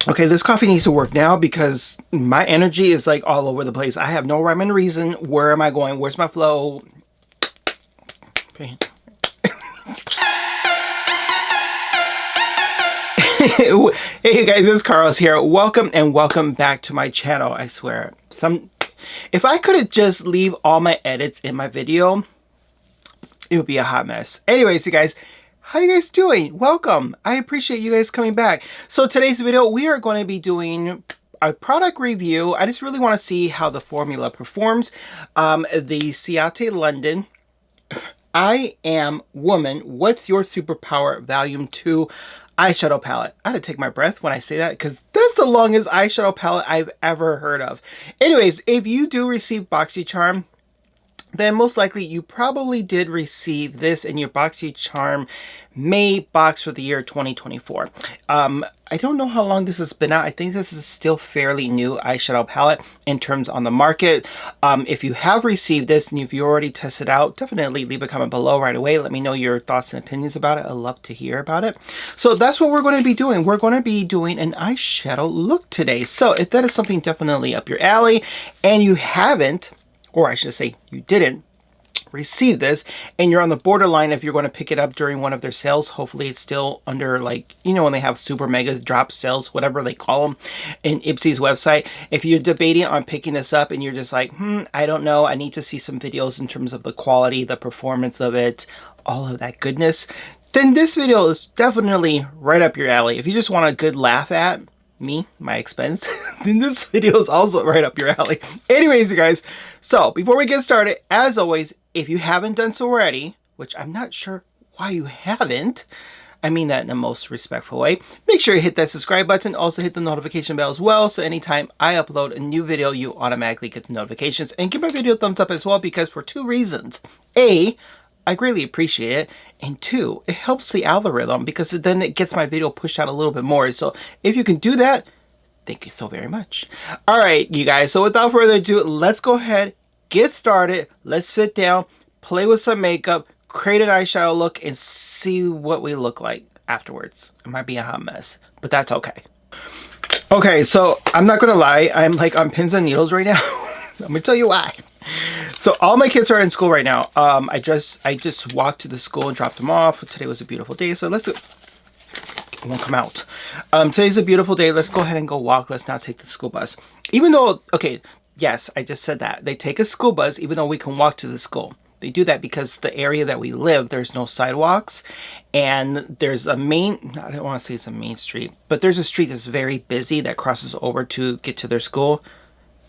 Okay, this coffee needs to work now because my energy is like all over the place. I have no rhyme and reason. Where am I going? Where's my flow? Okay. Hey guys, it's Karla's here. Welcome and welcome back to my channel. I swear, if I could just leave all my edits in my video, it would be a hot mess. Anyways, you guys, how you guys doing? Welcome. I appreciate you guys coming back. So today's video, we are going to be doing a product review. I just really want to see how the formula performs. The Ciate London I Am Woman, What's Your Superpower Volume 2 eyeshadow palette. I had to take my breath when I say that because that's the longest eyeshadow palette I've ever heard of. Anyways, if you do receive Boxycharm, then most likely you probably did receive this in your Boxycharm May box for the year 2024. I don't know how long this has been out. I think this is still fairly new eyeshadow palette in terms on the market. If you have received this and if you already tested out, definitely leave a comment below right away. Let me know your thoughts and opinions about it. I'd love to hear about it. So that's what we're going to be doing. We're going to be doing an eyeshadow look today. So if that is something definitely up your alley and you haven't, or I should say you didn't receive this and you're on the borderline if you're going to pick it up during one of their sales, hopefully it's still under, like, you know, when they have super mega drop sales, whatever they call them in Ipsy's website. If you're debating on picking this up and you're just like, I don't know, I need to see some videos in terms of the quality, the performance of it, all of that goodness, then this video is definitely right up your alley. If you just want a good laugh at me, my expense, then this video is also right up your alley. Anyways, you guys, so before we get started, as always, if you haven't done so already, which I'm not sure why you haven't, I mean that in the most respectful way, make sure you hit that subscribe button. Also hit the notification bell as well, so anytime I upload a new video, you automatically get the notifications. And give my video a thumbs up as well, because for two reasons. A, I greatly appreciate it, and two, it helps the algorithm because then it gets my video pushed out a little bit more. So if you can do that, thank you so very much. All right, you guys, so without further ado, let's go ahead, get started. Let's sit down, play with some makeup, create an eyeshadow look, and see what we look like afterwards. It might be a hot mess, but that's okay. Okay, so I'm not gonna lie, I'm like on pins and needles right now. I'm gonna tell you why. So all my kids are in school right now. I just walked to the school and dropped them off. Today was a beautiful day, so let's go. It won't come out. Today's a beautiful day. Let's go ahead and go walk. Let's not take the school bus. Even though, okay, yes, I just said that. They take a school bus even though we can walk to the school. They do that because the area that we live, there's no sidewalks, and there's a main, I don't want to say it's a main street, but there's a street that's very busy that crosses over to get to their school.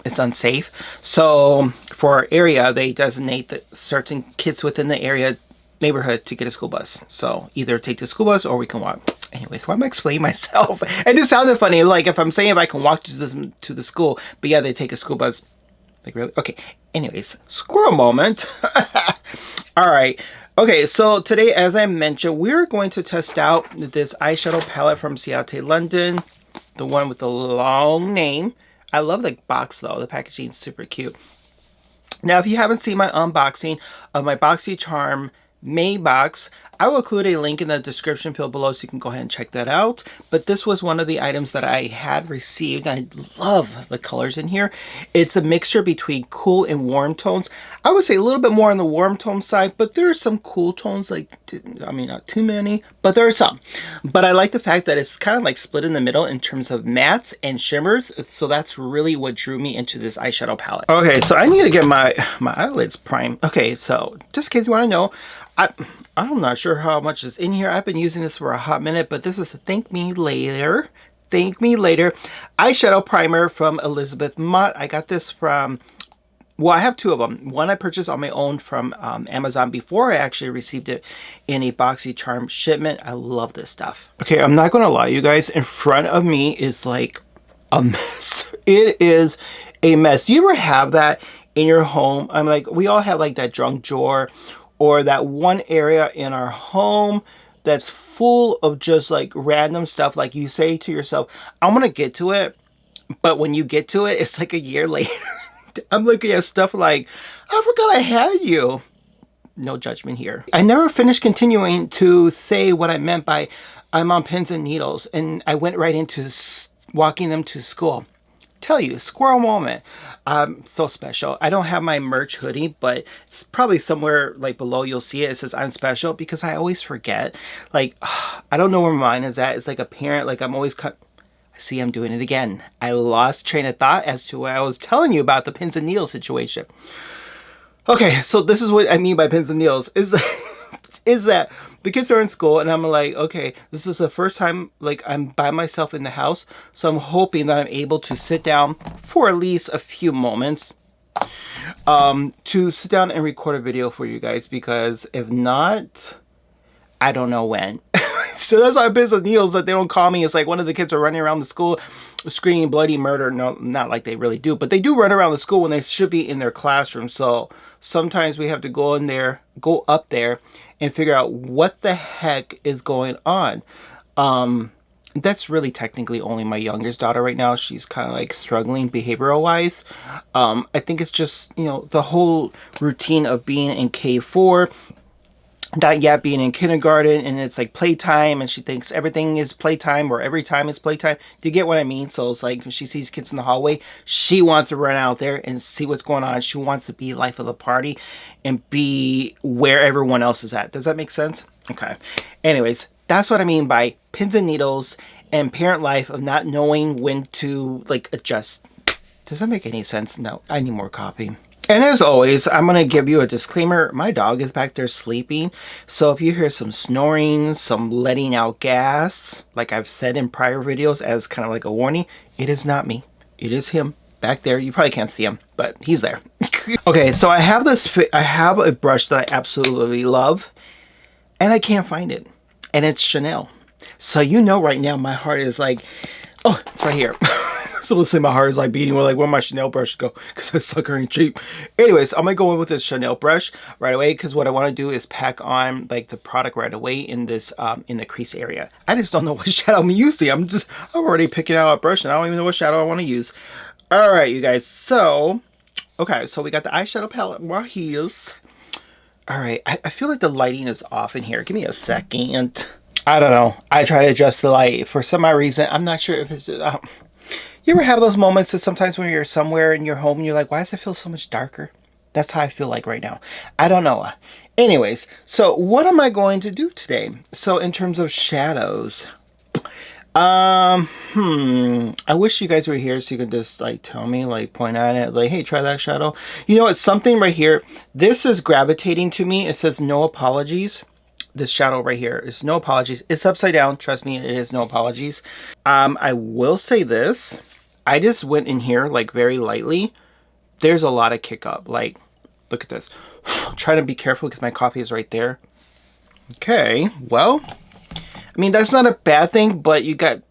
It's unsafe. So for our area, they designate that certain kids within the area neighborhood to get a school bus. So either take the school bus or we can walk. Anyways, why am I explaining myself? It just sounded funny. Like if I'm saying if I can walk to the school, but yeah, they take a school bus. Like really? Okay. Anyways, squirrel moment. All right. Okay, so today, as I mentioned, we're going to test out this eyeshadow palette from Ciate London, the one with the long name. I love the box though. The packaging is super cute. Now, if you haven't seen my unboxing of my Boxycharm May box, I will include a link in the description field below so you can go ahead and check that out. But this was one of the items that I had received. I love the colors in here. It's a mixture between cool and warm tones. I would say a little bit more on the warm tone side, but there are some cool tones, like, I mean, not too many, but there are some. But I like the fact that it's kind of like split in the middle in terms of mattes and shimmers. So that's really what drew me into this eyeshadow palette. Okay, so I need to get my eyelids primed. Okay, so just in case you want to know, I'm not sure how much is in here. I've been using this for a hot minute, but this is the Thank Me Later eyeshadow primer from Elizabeth Mott. I got this from, well, I have two of them. One I purchased on my own from Amazon before I actually received it in a Boxycharm shipment. I love this stuff. Okay, I'm not gonna lie, you guys, in front of me is like a mess. It is a mess. Do you ever have that in your home? I'm like, we all have like that junk drawer or that one area in our home that's full of just like random stuff. Like you say to yourself, I'm gonna get to it, but when you get to it, it's like a year later. I'm looking at stuff like, I forgot I had you. No judgment here. I never finished continuing to say what I meant by I'm on pins and needles, and I went right into walking them to school. Tell you, squirrel moment. So special. I don't have my merch hoodie, but it's probably somewhere like below you'll see it. It says I'm special because I always forget. Like, I don't know where mine is at. It's like a parent, like I'm always see, I'm doing it again. I lost train of thought as to what I was telling you about the pins and needles situation. Okay, so this is what I mean by pins and needles is is that the kids are in school and I'm like, okay, this is the first time like I'm by myself in the house, so I'm hoping that I'm able to sit down for at least a few moments to sit down and record a video for you guys, because if not, I don't know when. So that's why pins and needles that they don't call me. It's like one of the kids are running around the school screaming bloody murder. No, not like they really do, but they do run around the school when they should be in their classroom. So sometimes we have to go up there and figure out what the heck is going on. That's really technically only my youngest daughter right now. She's kind of like struggling behavioral wise. I think it's just, you know, the whole routine of being in K4, not yet being in kindergarten, and it's like playtime and she thinks everything is playtime or every time is playtime. Do you get what I mean? So it's like when she sees kids in the hallway, she wants to run out there and see what's going on. She wants to be life of the party and be where everyone else is at. Does that make sense? Okay. Anyways, that's what I mean by pins and needles and parent life of not knowing when to like adjust. Does that make any sense? No, I need more coffee. And as always, I'm going to give you a disclaimer. My dog is back there sleeping. So if you hear some snoring, some letting out gas, like I've said in prior videos as kind of like a warning, it is not me. It is him back there. You probably can't see him, but he's there. Okay, so I have a brush that I absolutely love and I can't find it. And it's Chanel. So you know right now my heart is like, oh, it's right here. So let's say my heart is like beating. We're like, where my Chanel brush go? Because I suck her ain't cheap. Anyways, I'm gonna go in with this Chanel brush right away because what I want to do is pack on like the product right away in this in the crease area. I just don't know what shadow I'm using. I'm already picking out a brush and I don't even know what shadow I want to use. All right, you guys. So okay, so we got the eyeshadow palette right here. All right, I feel like the lighting is off in here. Give me a second. I don't know. I try to adjust the light for some odd reason. I'm not sure if it's. You ever have those moments that sometimes when you're somewhere in your home and you're like, why does it feel so much darker? That's how I feel like right now. I don't know. Anyways, so what am I going to do today? So in terms of shadows, I wish you guys were here so you could just like tell me, like point at it, like, hey, try that shadow. You know, it's something right here. This is gravitating to me. It says no apologies. This shadow right here is no apologies. It's upside down. Trust me, it is no apologies. I will say this. I just went in here like very lightly. There's a lot of kick up. Like, look at this. I'm trying to be careful because my coffee is right there. Okay, well, I mean, that's not a bad thing, but you got,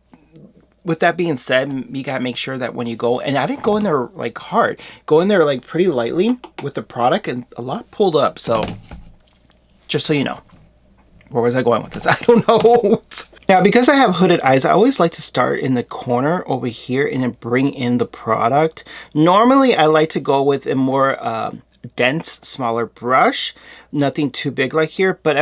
with that being said, you got to make sure that when you go, and I didn't go in there like hard, go in there like pretty lightly with the product and a lot pulled up. So just so you know. Where was I going with this? I don't know. Now, because I have hooded eyes, I always like to start in the corner over here and then bring in the product. Normally, I like to go with a more dense, smaller brush. Nothing too big like here, but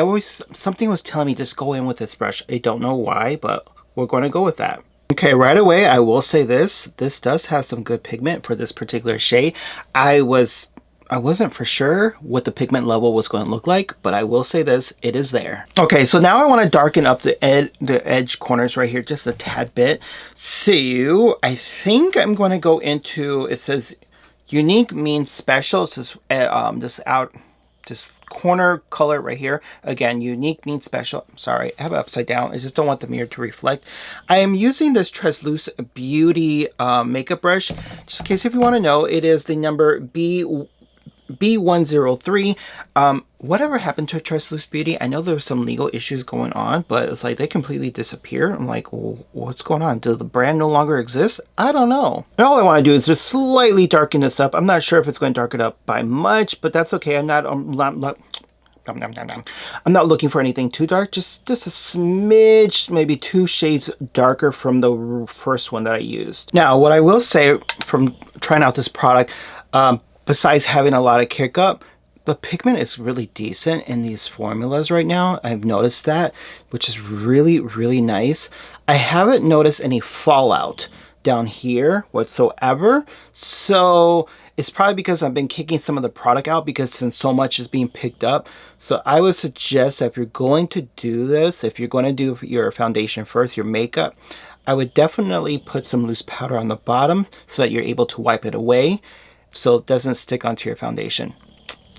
something was telling me just go in with this brush. I don't know why, but we're going to go with that. Okay, right away, I will say this. This does have some good pigment for this particular shade. I wasn't for sure what the pigment level was going to look like, but I will say this, it is there. Okay, so now I want to darken up the edge corners right here just a tad bit. So I think I'm going to go into, it says unique means special. It says this corner color right here. Again, unique means special. I'm sorry, I have it upside down. I just don't want the mirror to reflect. I am using this Tresluce Beauty makeup brush. Just in case if you want to know, it is the number B103. Whatever happened to Tresluce Beauty? I know there was some legal issues going on, but it's like they completely disappear. I'm like, well, what's going on? Does the brand no longer exist? I don't know. And all I want to do is just slightly darken this up. I'm not sure if it's going to darken up by much, but that's okay. I'm not looking for anything too dark. Just a smidge, maybe 2 shades darker from the first one that I used. Now, what I will say from trying out this product, besides having a lot of kick up, the pigment is really decent in these formulas right now. I've noticed that, which is really, really nice. I haven't noticed any fallout. down here whatsoever. So it's probably because I've been kicking some of the product out, because since so much is being picked up. So I would suggest that if you're going to do this, if you're going to do your foundation first, your makeup, I would definitely put some loose powder on the bottom so that you're able to wipe it away so it doesn't stick onto your foundation.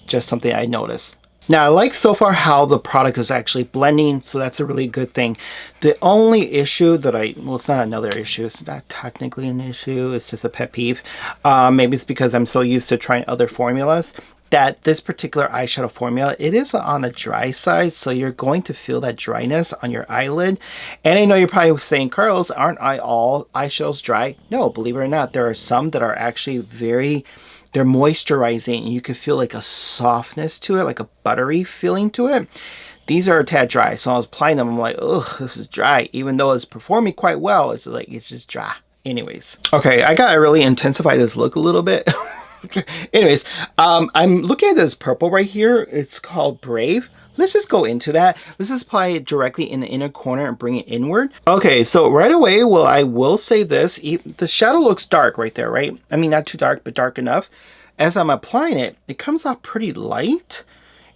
Just something I noticed. Now, I like so far how the product is actually blending, so that's a really good thing. The only issue that well, it's not another issue, it's not technically an issue, it's just a pet peeve. Maybe it's because I'm so used to trying other formulas, that this particular eyeshadow formula, it is on the dry side, so you're going to feel that dryness on your eyelid. And I know you're probably saying, Carlos, aren't all eyeshadows dry? No, believe it or not, there are some that are actually they're moisturizing, and you can feel like a softness to it, like a buttery feeling to it. These are a tad dry, so I was applying them, I'm like, oh, this is dry. Even though it's performing quite well, it's like, it's just dry. Anyways, okay, I gotta really intensify this look a little bit. Anyways, I'm looking at this purple right here. It's called Brave. Let's just go into that. Let's just apply it directly in the inner corner and bring it inward. Okay, so right away, well, I will say this. The shadow looks dark right there, right? I mean, not too dark, but dark enough. As I'm applying it, it comes out pretty light.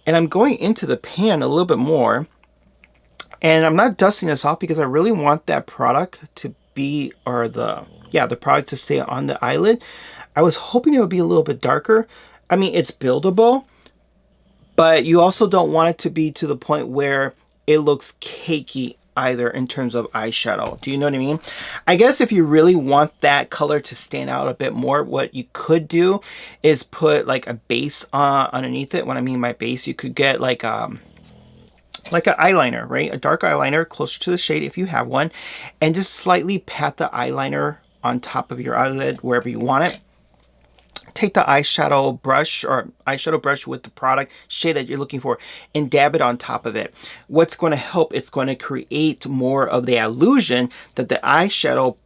And I'm going into the pan a little bit more. And I'm not dusting this off because I really want that product to be, the product to stay on the eyelid. I was hoping it would be a little bit darker. I mean, it's buildable, but you also don't want it to be to the point where it looks cakey either in terms of eyeshadow. Do you know what I mean? I guess if you really want that color to stand out a bit more, what you could do is put like a base underneath it. When I mean by base, you could get like an eyeliner, right? A dark eyeliner closer to the shade if you have one, and just slightly pat the eyeliner on top of your eyelid wherever you want it. Take the eyeshadow brush with the product shade that you're looking for and dab it on top of it. What's going to help, it's going to create more of the illusion that the eyeshadow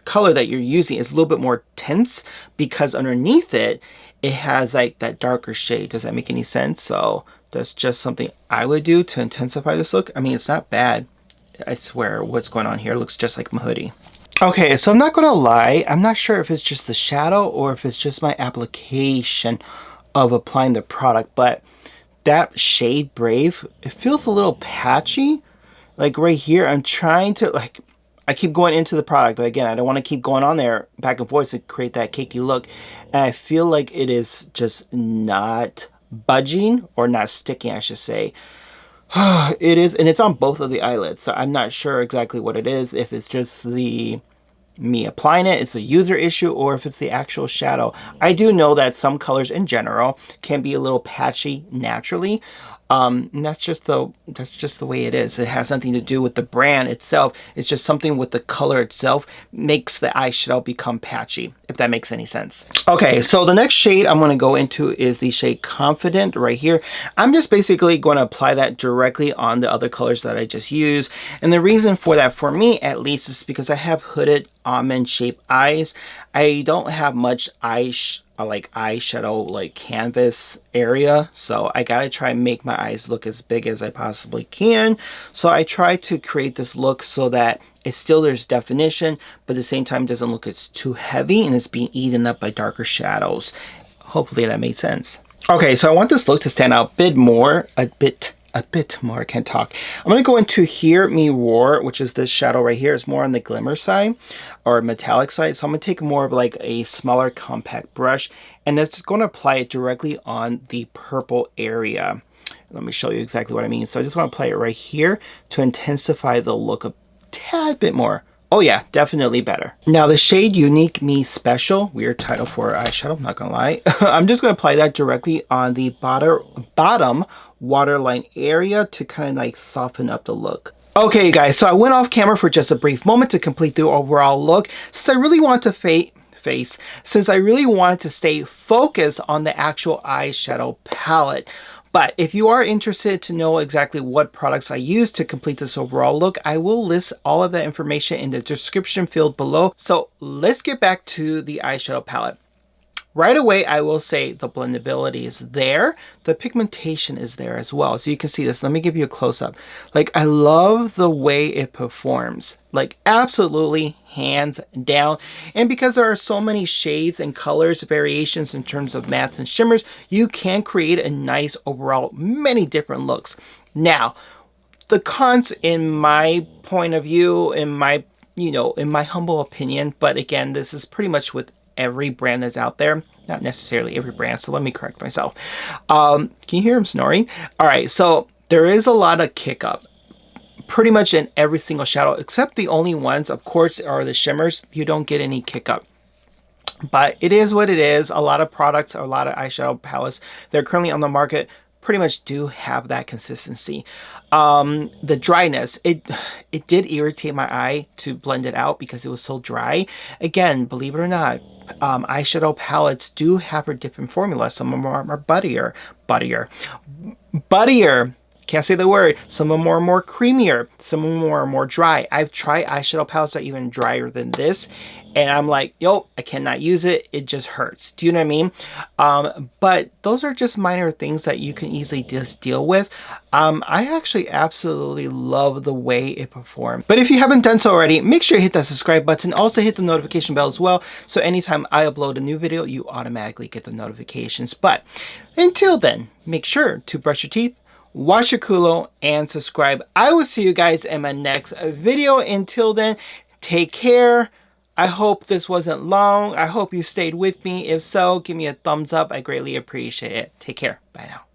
color that you're using is a little bit more tense, because underneath it, it has like that darker shade. Does that make any sense? So that's just something I would do to intensify this look. I mean, it's not bad. I swear what's going on here looks just like my hoodie. Okay, so I'm not gonna lie, I'm not sure if it's just the shadow or if it's just my application of applying the product, but that shade Brave, it feels a little patchy. Like right here, I'm trying to, I keep going into the product, but again, I don't want to keep going on there back and forth to create that cakey look. And I feel like it is just not budging, or not sticking, I should say. It is, and it's on both of the eyelids, so I'm not sure exactly what it is, if it's just me applying it, it's a user issue, or if it's the actual shadow. I do know that some colors in general can be a little patchy naturally. And that's just the way it is. It has nothing to do with the brand itself. It's just something with the color itself makes the eyeshadow become patchy, if that makes any sense. Okay, so the next shade I'm going to go into is the shade Confident right here. I'm just basically going to apply that directly on the other colors that I just used. And the reason for that, for me at least, is because I have hooded almond shaped eyes. I don't have much eyeshadow canvas area, so I gotta try and make my eyes look as big as I possibly can. So I try to create this look so that it's still, there's definition, but at the same time doesn't look it's too heavy and it's being eaten up by darker shadows. Hopefully that made sense. Okay, so I want this look to stand out a bit more, I can't talk. I'm going to go into Hear Me Roar, which is this shadow right here. It's more on the glimmer side or metallic side. So I'm going to take more of like a smaller compact brush, and it's going to apply it directly on the purple area. Let me show you exactly what I mean. So I just want to apply it right here to intensify the look a tad bit more. Oh yeah, definitely better. Now the shade Unique Me Special, weird title for eyeshadow, I'm not gonna lie. I'm just gonna apply that directly on the bottom waterline area to kind of like soften up the look. Okay guys, so I went off camera for just a brief moment to complete the overall look, since I really want to since I really wanted to stay focused on the actual eyeshadow palette. But if you are interested to know exactly what products I use to complete this overall look, I will list all of that information in the description field below. So let's get back to the eyeshadow palette. Right away, I will say the blendability is there. The pigmentation is there as well. So you can see this. Let me give you a close-up. Like, I love the way it performs. Like, absolutely, hands down. And because there are so many shades and colors, variations in terms of mattes and shimmers, you can create a nice overall, many different looks. Now, the cons in my point of view, in my, you know, in my humble opinion, but again, this is pretty much with every brand that's out there, not necessarily every brand, so let me correct myself. Can you hear him snoring? All right, so there is a lot of kick up pretty much in every single shadow, except the only ones, of course, are the shimmers. You don't get any kick up. But it is what it is. A lot of products, a lot of eyeshadow palettes that are currently on the market pretty much do have that consistency. The dryness, it did irritate my eye to blend it out because it was so dry. Again, believe it or not, eyeshadow palettes do have a different formula. Some of them are buttier. Can't say the word. Some of them are more creamier. Some of them are more dry. I've tried eyeshadow palettes that are even drier than this, and I'm like, yo, I cannot use it. It just hurts. Do you know what I mean? But those are just minor things that you can easily just deal with. I actually absolutely love the way it performs. But if you haven't done so already, make sure you hit that subscribe button. Also hit the notification bell as well, so anytime I upload a new video, you automatically get the notifications. But until then, make sure to brush your teeth, wash your culo, and subscribe. I will see you guys in my next video. Until then, take care. I hope this wasn't long. I hope you stayed with me. If so, give me a thumbs up. I greatly appreciate it. Take care. Bye now.